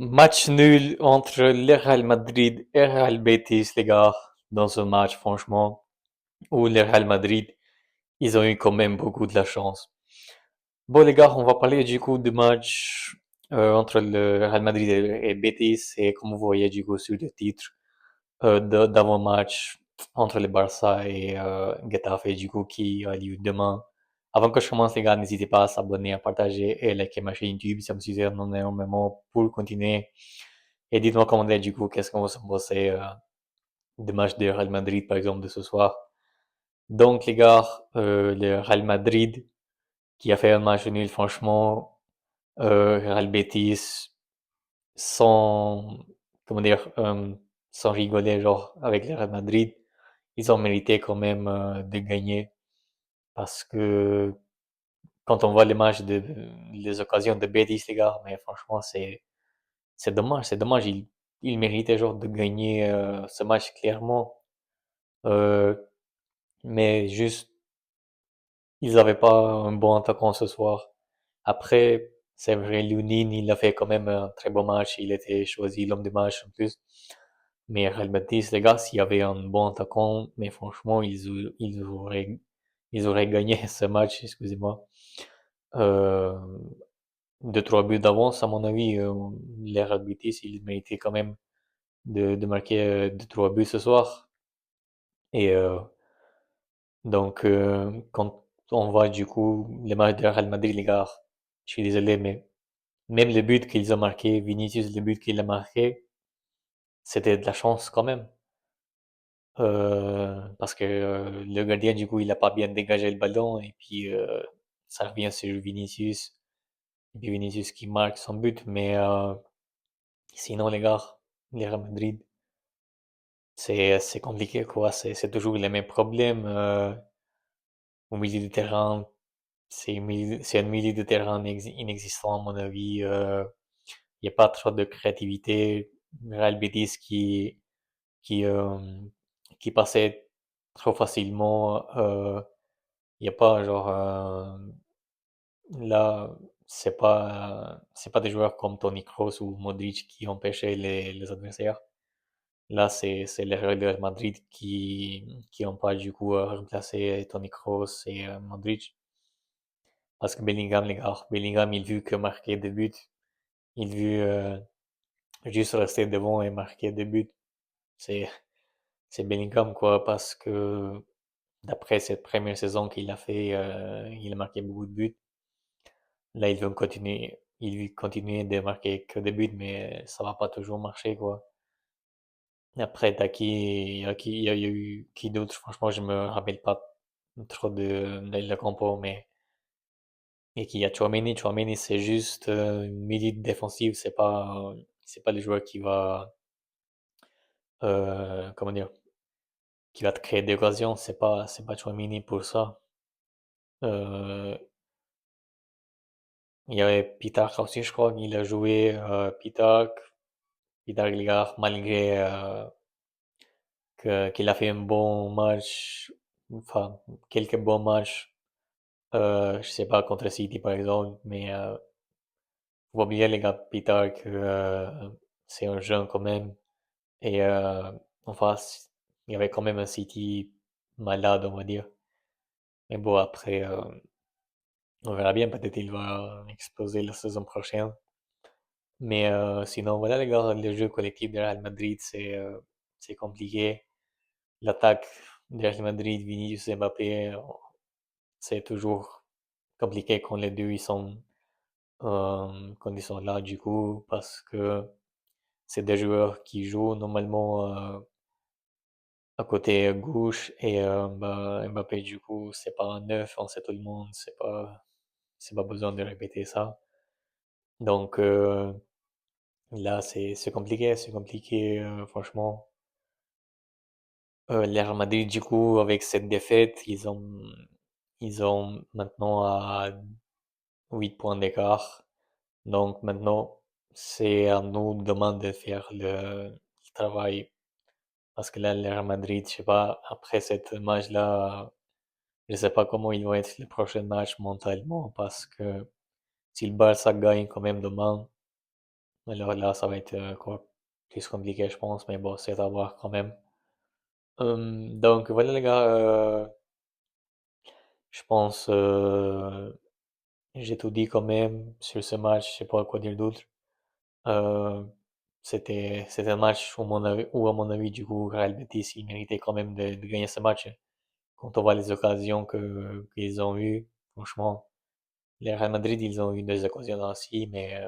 Match nul entre le Real Madrid et Real Betis, les gars, dans un match, franchement, où le Real Madrid, ils ont eu quand même beaucoup de la chance. Bon, les gars, on va parler du coup du match entre le Real Madrid et Betis, et comme vous voyez du coup sur le titre, d'avant-match entre le Barça et Getafe, du coup, qui a lieu demain. Avant que je commence, les gars, n'hésitez pas à s'abonner, à partager et liker ma chaîne YouTube, ça me suffit énormément pour continuer. Et dites-moi en commentaire du coup, qu'est-ce que vous en pensez du match de Real Madrid, par exemple, de ce soir. Donc, les gars, le Real Madrid qui a fait un match nul, franchement, Real Betis, sans, comment dire, sans rigoler, genre, avec le Real Madrid, ils ont mérité quand même de gagner parce que quand on voit les matchs les occasions de Betis, les gars, mais franchement, c'est dommage, c'est dommage. Ils méritaient genre de gagner ce match clairement. Euh, mais juste, ils n'avaient pas un bon attaquant ce soir. Après, c'est vrai, Lunin, il a fait quand même un très bon match. Il était choisi l'homme du match en plus. Mais Real Betis, les gars, s'il y avait un bon attaquant, mais franchement, ils auraient gagné ce match, excusez-moi. Euh, 2-3 buts d'avance, à mon avis, les Real Betis, ils méritaient quand même de marquer 2-3 buts ce soir. Et donc, quand on voit du coup les matchs de Real Madrid, les gars, je suis désolé, mais même le but qu'ils ont marqué, Vinicius, le but qu'il a marqué, c'était de la chance quand même. Parce que le gardien, du coup, il a pas bien dégagé le ballon, et puis ça revient sur Vinicius. Et puis Vinicius qui marque son but, mais sinon, les gars, les Real Madrid, c'est compliqué, quoi. C'est toujours les mêmes problèmes. Au milieu du terrain, c'est un milieu de terrain inexistant, à mon avis. Il n'y a pas trop de créativité. Real Betis qui, euh, qui passait trop facilement. Il n'y a pas, genre, là, c'est pas des joueurs comme Toni Kroos ou Modric qui empêchaient les adversaires. Là, c'est le Real Madrid qui ont pas, du coup, remplacé Toni Kroos et Modric. Parce que Bellingham, les gars, Bellingham, il veut que marquer des buts. Il veut juste rester devant et marquer des buts. C'est, c'est Bellingham, quoi, parce que d'après cette première saison qu'il a fait, il a marqué beaucoup de buts. Là, il veut continuer de marquer que des buts, mais ça va pas toujours marcher, quoi. Après, t'as qui, il y a eu qui d'autre? Franchement, je me rappelle pas trop de la compo, mais et qu'il y a Tchouaméni. Tchouaméni, c'est juste une milieu défensive, c'est pas le joueur qui va, comment dire, qui va te créer des occasions. C'est pas Tchouaméni pour ça. Euh, il y avait Pitak aussi, je crois, qu'il a joué Pitak, les gars, malgré qu'il a fait un bon match, enfin, quelques bons matchs, je sais pas, contre City par exemple, mais faut oublier les gars, Pitak, c'est un jeune quand même. Et en face, il y avait quand même un City malade, on va dire. Mais bon, après, on verra bien, peut-être il va exploser la saison prochaine. Mais sinon, voilà les gars, le jeu collectif de Real Madrid, c'est compliqué. L'attaque de Real Madrid, Vinicius Mbappé, c'est toujours compliqué quand les deux quand ils sont là, du coup, parce que c'est des joueurs qui jouent normalement à côté gauche, et bah, Mbappé, du coup, c'est pas un neuf, on sait tout le monde, c'est pas besoin de répéter ça. Donc là, c'est compliqué, franchement. Le Real Madrid, du coup, avec cette défaite, ils ont maintenant à 8 points d'écart. Donc maintenant, c'est à nous demain de faire le travail. Parce que là, le Real Madrid, je sais pas, après cette match-là, je sais pas comment il va être le prochain match mentalement. Parce que si le Barça gagne quand même demain, Alors là, ça va être encore plus compliqué, je pense, mais bon, c'est à voir quand même. Donc voilà les gars, je pense j'ai tout dit quand même sur ce match, je sais pas quoi dire d'autre. Euh, c'était un match où à mon avis du coup Real Betis il méritait quand même de gagner ce match. Quand on voit les occasions que qu'ils ont eues, franchement, les Real Madrid ils ont eu des occasions aussi, mais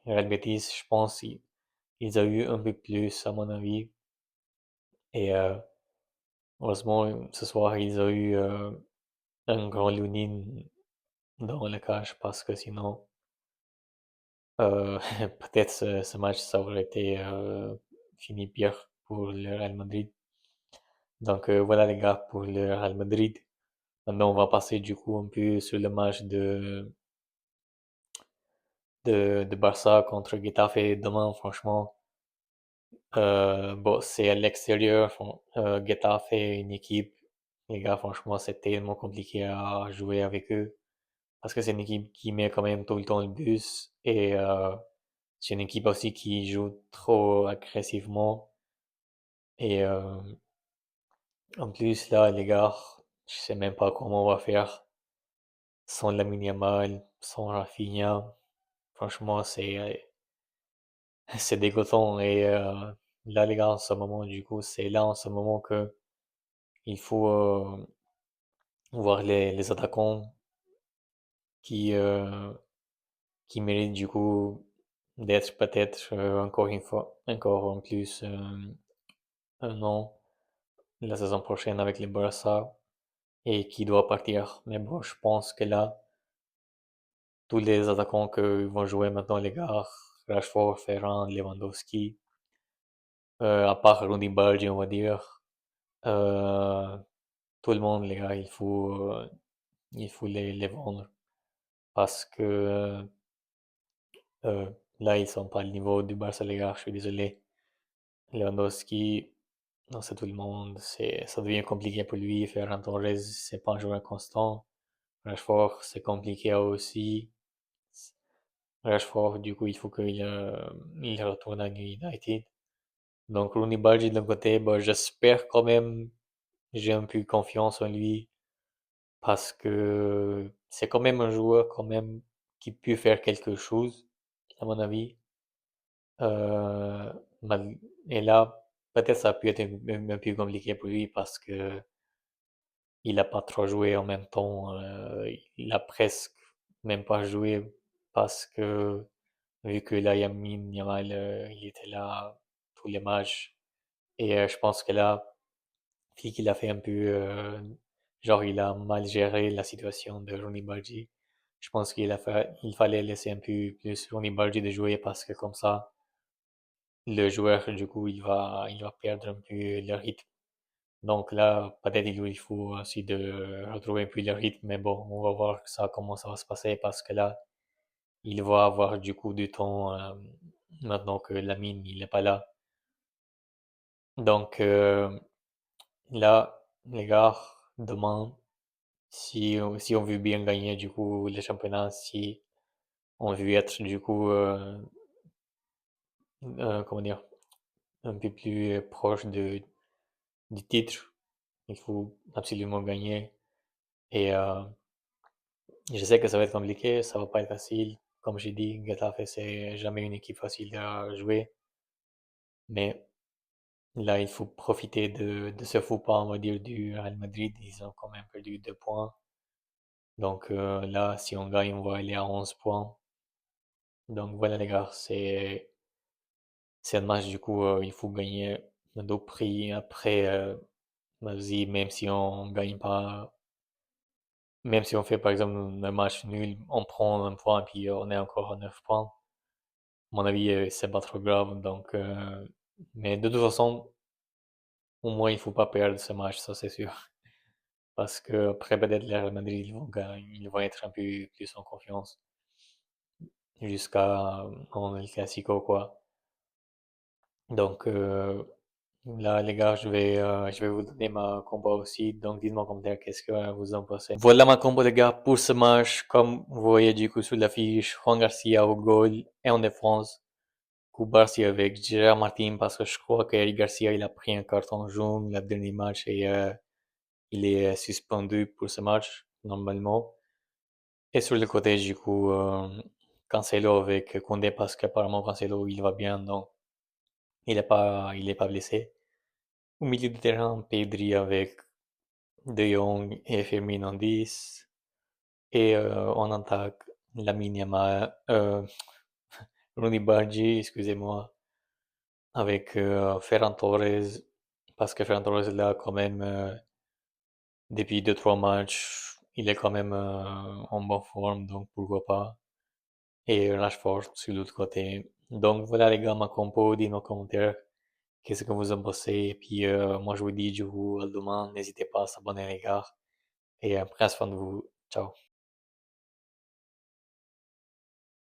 Real Betis je pense ils ont eu un peu plus à mon avis et heureusement ce soir ils ont eu un grand Lunin dans la cage parce que sinon peut-être ce match ça aurait été fini pire pour le Real Madrid. Donc voilà les gars pour le Real Madrid. Maintenant on va passer du coup un peu sur le match de Barça contre Getafe demain. Franchement, bon c'est à l'extérieur. Getafe est une équipe. Les gars franchement c'est tellement compliqué à jouer avec eux parce que c'est une équipe qui met quand même tout le temps le bus et c'est une équipe aussi qui joue trop agressivement. Et en plus, là, les gars, je sais même pas comment on va faire sans Lamine Yamal, sans Rafinha. Franchement, c'est dégoûtant. Et là, les gars, en ce moment, du coup, c'est là en ce moment que il faut voir les attaquants qui, euh, qui méritent du coup d'être peut-être encore une fois, encore en plus un an la saison prochaine avec les Barça et qui doit partir. Mais bon, je pense que là, tous les attaquants que vont jouer maintenant les gars, Rashford, Ferran, Lewandowski, à part Rooney Bardi, on va dire, euh, tout le monde les gars, il faut les vendre parce que là ils sont pas au niveau du Barça les gars, je suis désolé. Lewandowski, non c'est tout le monde, ça devient compliqué pour lui. Ferran Torres, c'est pas un joueur constant. Rashford, c'est compliqué aussi. Rashford, du coup, il faut il retourne à United. Donc, Rooney Bardi de l'autre côté, bah, j'espère quand même, j'ai un peu confiance en lui parce que c'est quand même un joueur quand même qui peut faire quelque chose, à mon avis. Euh, mal- et là, peut-être ça a pu être un peu compliqué pour lui parce que il a pas trop joué en même temps. Il a presque même pas joué parce que vu que là, Yamal, il était là tous les matchs. Et je pense que là, vu qu'il a fait un peu, genre, il a mal géré la situation de Ronnie Bardi. Je pense il fallait laisser un peu plus Ronnie Bardi de jouer parce que comme ça, le joueur, du coup, il va perdre un peu le rythme. Donc là, peut-être il faut aussi de retrouver un peu le rythme, mais bon, on va voir ça, comment ça va se passer parce que là, il va avoir du coup du temps maintenant que Lamine il n'est pas là. Donc là, les gars, demain, si on veut bien gagner du coup le championnat, si on veut être du coup, comment dire, un peu plus proche du titre, il faut absolument gagner. Et je sais que ça va être compliqué, ça va pas être facile. Comme j'ai dit, Getafe, c'est jamais une équipe facile à jouer. Mais là, il faut profiter de ce faux pas, on va dire, du Real Madrid. Ils ont quand même perdu 2 points. Donc là, si on gagne, on va aller à 11 points. Donc voilà les gars, c'est un match du coup, il faut gagner à tout prix. Après, vas-y, même si on gagne pas, même si on fait par exemple un match nul, on prend un point et puis on est encore à 9 points. À mon avis, c'est pas trop grave. Donc, mais de toute façon, au moins il faut pas perdre ce match, ça c'est sûr. Parce que après peut-être le Real Madrid ils vont gagner, ils vont être un peu plus en confiance jusqu'à en El Clasico quoi. Donc Là, les gars, je vais vous donner ma compo aussi. Donc, dites-moi en commentaire qu'est-ce que vous en pensez. Voilà ma compo, les gars, pour ce match. Comme vous voyez du coup sur l'affiche, Juan Garcia au goal et en défense. Cubarsí avec Gérard Martin parce que je crois qu'Eric Garcia il a pris un carton jaune le dernier match et il est suspendu pour ce match normalement. Et sur le côté du coup Cancelo avec Koundé parce qu'apparemment Cancelo il va bien donc il est pas blessé. Au milieu du terrain Pedri avec De Jong et Firmino en 10 et en attaque Lamine Yamal, Rooney Bargi excusez-moi avec Ferran Torres, parce que Ferran Torres là quand même depuis 2 3 matchs, il est quand même en bonne forme, donc pourquoi pas. Et Rashford sur l'autre côté. Donc voilà les gars, ma compo, dites dans les commentaires qu'est-ce que vous en pensez. Et puis moi je vous dis du coup à demain, n'hésitez pas à s'abonner les gars. Et prenez soin de vous. Ciao.